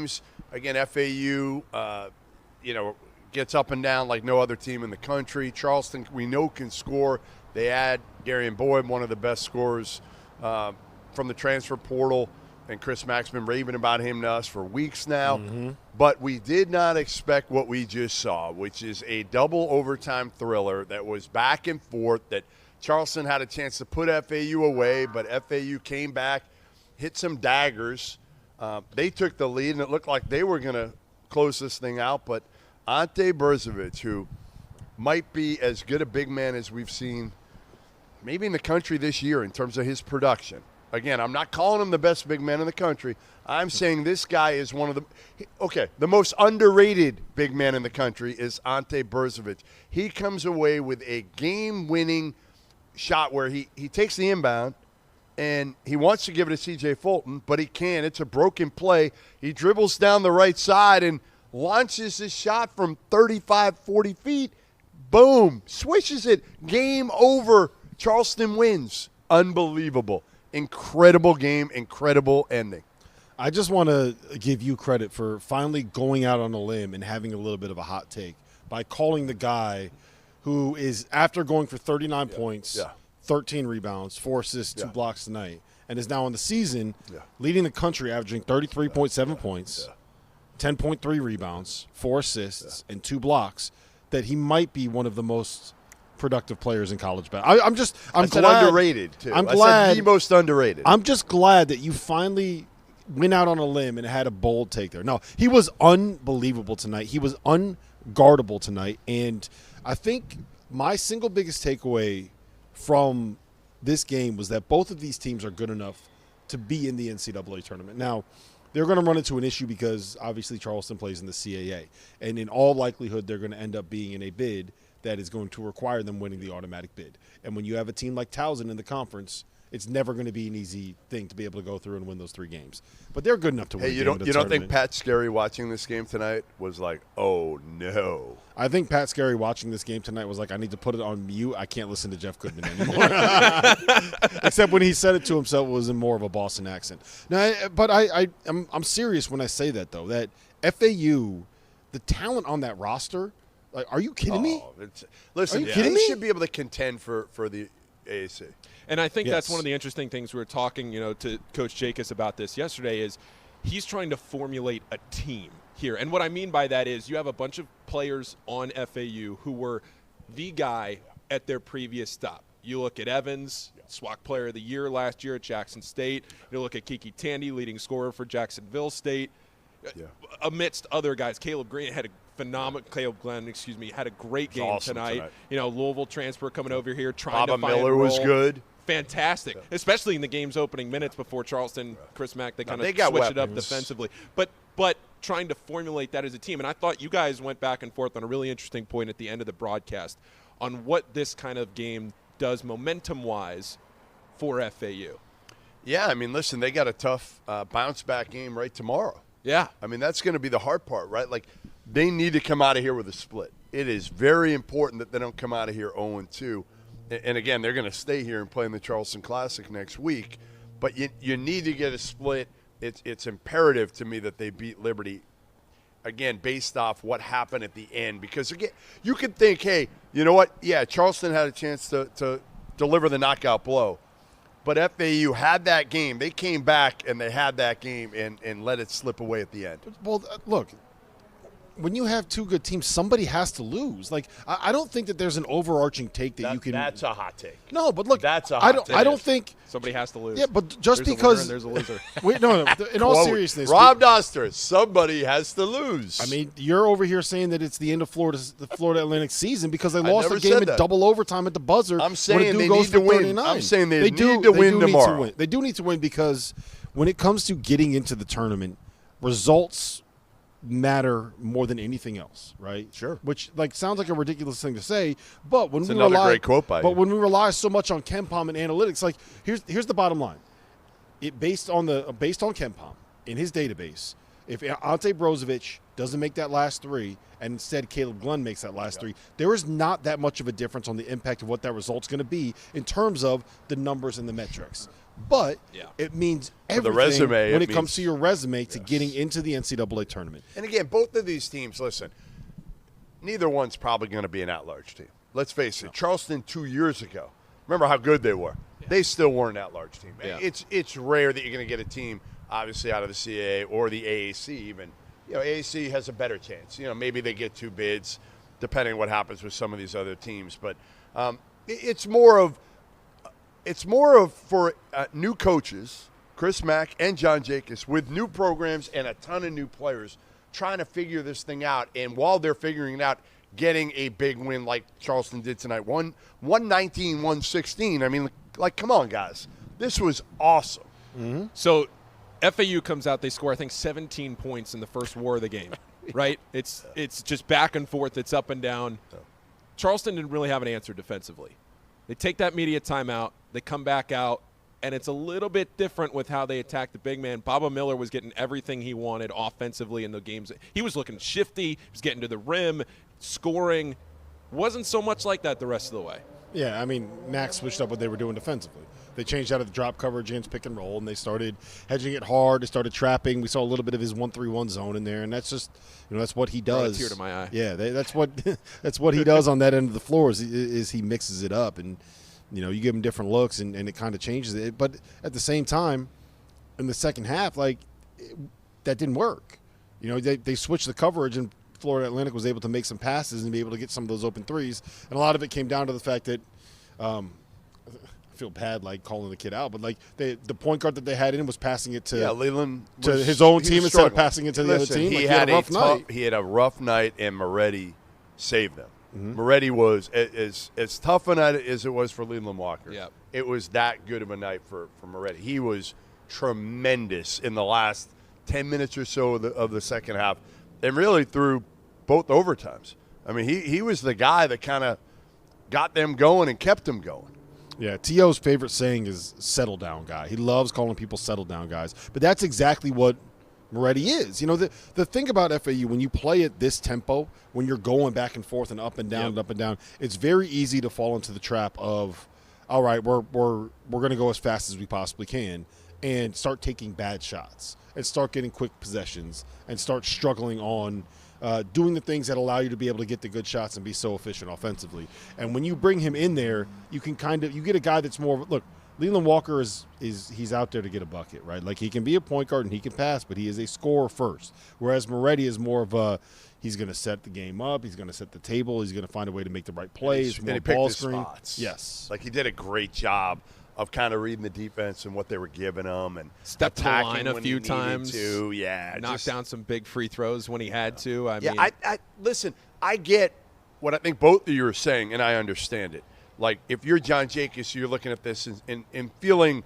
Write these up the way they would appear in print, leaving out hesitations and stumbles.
teams. Again, FAU, gets up and down like no other team in the country. Charleston, we know, can score. They add Gary and Boyd, one of the best scorers from the transfer portal, and Chris Mack's been raving about him to us for weeks now. Mm-hmm. But we did not expect what we just saw, which is a double overtime thriller that was back and forth, that Charleston had a chance to put FAU away, but FAU came back, hit some daggers. They took the lead, and it looked like they were going to close this thing out. But Ante Brzovic, who might be as good a big man as we've seen maybe in the country this year in terms of his production. Again, I'm not calling him the best big man in the country. I'm saying this guy is one of the most underrated big man in the country is Ante Brzovic. He comes away with a game-winning shot where he takes the inbound, and he wants to give it to C.J. Fulton, but he can't. It's a broken play. He dribbles down the right side and launches his shot from 35, 40 feet. Boom. Swishes it. Game over. Charleston wins. Unbelievable. Incredible game. Incredible ending. I just want to give you credit for finally going out on a limb and having a little bit of a hot take by calling the guy who is, after going for 39 points, 13 rebounds, 4 assists, 2 blocks tonight, and is now in the season leading the country, averaging 33.7 points, 10.3 rebounds, 4 assists, and 2 blocks, that he might be one of the most productive players in college basketball. I'm glad. Underrated, too. I'm glad. I said the most underrated. I'm just glad that you finally went out on a limb and had a bold take there. No, he was unbelievable tonight. He was unguardable tonight, and I think my single biggest takeaway from this game was that both of these teams are good enough to be in the NCAA tournament. Now, they're going to run into an issue because obviously Charleston plays in the CAA, and in all likelihood they're going to end up being in a bid that is going to require them winning the automatic bid. And when you have a team like Towson in the conference, it's never going to be an easy thing to be able to go through and win those 3 games. But they're good enough to win. Hey, you don't think Pat Scarry watching this game tonight was like, oh no? I think Pat Scarry watching this game tonight was like, I need to put it on mute. I can't listen to Jeff Goodman anymore. Except when he said it to himself, it was in more of a Boston accent. No, but I'm serious when I say that, though. That FAU, the talent on that roster, like, are you kidding me? Listen, they should be able to contend for the AAC. And I think that's one of the interesting things we were talking, to Coach Jacobs about this yesterday is he's trying to formulate a team here. And what I mean by that is you have a bunch of players on FAU who were the guy at their previous stop. You look at Evans, SWAC Player of the Year last year at Jackson State. You look at Kiki Tandy, leading scorer for Jacksonville State. Amidst other guys, Caleb Glenn had a great game tonight. Louisville transfer coming over here trying to find Miller was good. Fantastic, especially in the game's opening minutes before Charleston, Chris Mack, they kind of switch it up defensively. But trying to formulate that as a team. And I thought you guys went back and forth on a really interesting point at the end of the broadcast on what this kind of game does momentum-wise for FAU. Yeah, I mean, listen, they got a tough bounce-back game right tomorrow. Yeah. I mean, that's going to be the hard part, right? Like, they need to come out of here with a split. It is very important that they don't come out of here 0-2. And, again, they're going to stay here and play in the Charleston Classic next week. But you need to get a split. It's imperative to me that they beat Liberty, again, based off what happened at the end. Because, again, you could think, hey, you know what? Yeah, Charleston had a chance to deliver the knockout blow. But FAU had that game. They came back and they had that game and let it slip away at the end. Well, look, when you have 2 good teams, somebody has to lose. Like, I don't think that there's an overarching take that you can. That's a hot take. No, but look, that's a hot take. I don't think somebody has to lose. Yeah, but just because there's a loser. Wait, no. In all seriousness, Rob Doster, somebody has to lose. I mean, you're over here saying that it's the end of the Florida Atlantic season because they lost a game in double overtime at the buzzer. I'm saying they goes need to win. 39. I'm saying they need to win tomorrow. They do need to win because when it comes to getting into the tournament, results matter more than anything else, right? Sure. Which sounds like a ridiculous thing to say, but when great quote by you. When we rely so much on KenPom and analytics, like here's the bottom line. Based on KenPom in his database, if Ante Brzovic doesn't make that last 3 and instead Caleb Glenn makes that last 3, there is not that much of a difference on the impact of what that result's going to be in terms of the numbers and the metrics. but Yeah. it means the everything resume, when it it comes means- to your resume to getting into the NCAA tournament. And again, both of these teams, listen, neither one's probably going to be an at-large team. Let's face it, Charleston 2 years ago, remember how good they were. Yeah. They still weren't an at-large team. Yeah. It's rare that you're going to get a team, obviously, out of the CAA or the AAC even. AAC has a better chance. Maybe they get 2 bids, depending on what happens with some of these other teams. But it's more of for new coaches, Chris Mack and John Jacobs, with new programs and a ton of new players trying to figure this thing out. And while they're figuring it out, getting a big win like Charleston did tonight, 119-116. I mean, come on, guys. This was awesome. Mm-hmm. So FAU comes out, they score, I think, 17 points in the first war of the game, right? It's just back and forth. It's up and down. Charleston didn't really have an answer defensively. They take that media timeout. They come back out, and it's a little bit different with how they attack the big man. Baba Miller was getting everything he wanted offensively in the games. He was looking shifty. He was getting to the rim, scoring. Wasn't so much like that the rest of the way. Yeah, I mean, Max switched up what they were doing defensively. They changed out of the drop coverage against pick and roll, and they started hedging it hard. They started trapping. We saw a little bit of his 1-3-1 zone in there, and that's just, that's what he does. Brought a tear to my eye. Yeah, that's what he does on that end of the floor is he mixes it up, and you give him different looks, and it kind of changes it. But at the same time, in the second half, that didn't work. They switched the coverage, and Florida Atlantic was able to make some passes and be able to get some of those open threes. And a lot of it came down to the fact that I feel bad calling the kid out, but the point guard that they had in was passing it to Leland to his own team instead of passing it to the other team. He had a rough night. He had a rough night, and Moretti saved them. Mm-hmm. Moretti was as tough a night as it was for Leland Walker. Yep. It was that good of a night for Moretti. He was tremendous in the last 10 minutes or so of the second half, and really through both overtimes. I mean, he was the guy that kind of got them going and kept them going. Yeah, T.O.'s favorite saying is settle down guy. He loves calling people settle down guys. But that's exactly what Moretti is. The thing about FAU, when you play at this tempo, when you're going back and forth and up and down and up and down, it's very easy to fall into the trap of, all right, we're going to go as fast as we possibly can and start taking bad shots and start getting quick possessions and start struggling on doing the things that allow you to be able to get the good shots and be so efficient offensively. And when you bring him in there, you can you get a guy that's more, look, Leland Walker he's out there to get a bucket, right? He can be a point guard and he can pass, but he is a scorer first. Whereas Moretti is more of he's going to set the game up, he's going to set the table, he's going to find a way to make the right plays, and more he ball picked his screen. spots. Yes. He did a great job of kind of reading the defense and what they were giving them, and stepped to the line a few times. Yeah, knocked down some big free throws when he had to. I mean, listen. I get what I think both of you are saying, and I understand it. If you're John Jacobs, you're looking at this and feeling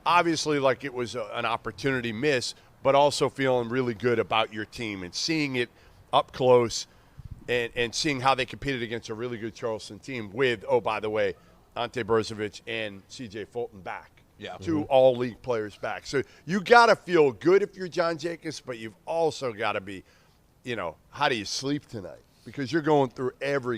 obviously like it was an opportunity miss, but also feeling really good about your team and seeing it up close and seeing how they competed against a really good Charleston team with, oh, by the way, Ante Brzovic and C.J. Fulton back. Yeah. 2 all-league players back. So you got to feel good if you're John Jacobs, but you've also got to be, how do you sleep tonight? Because you're going through every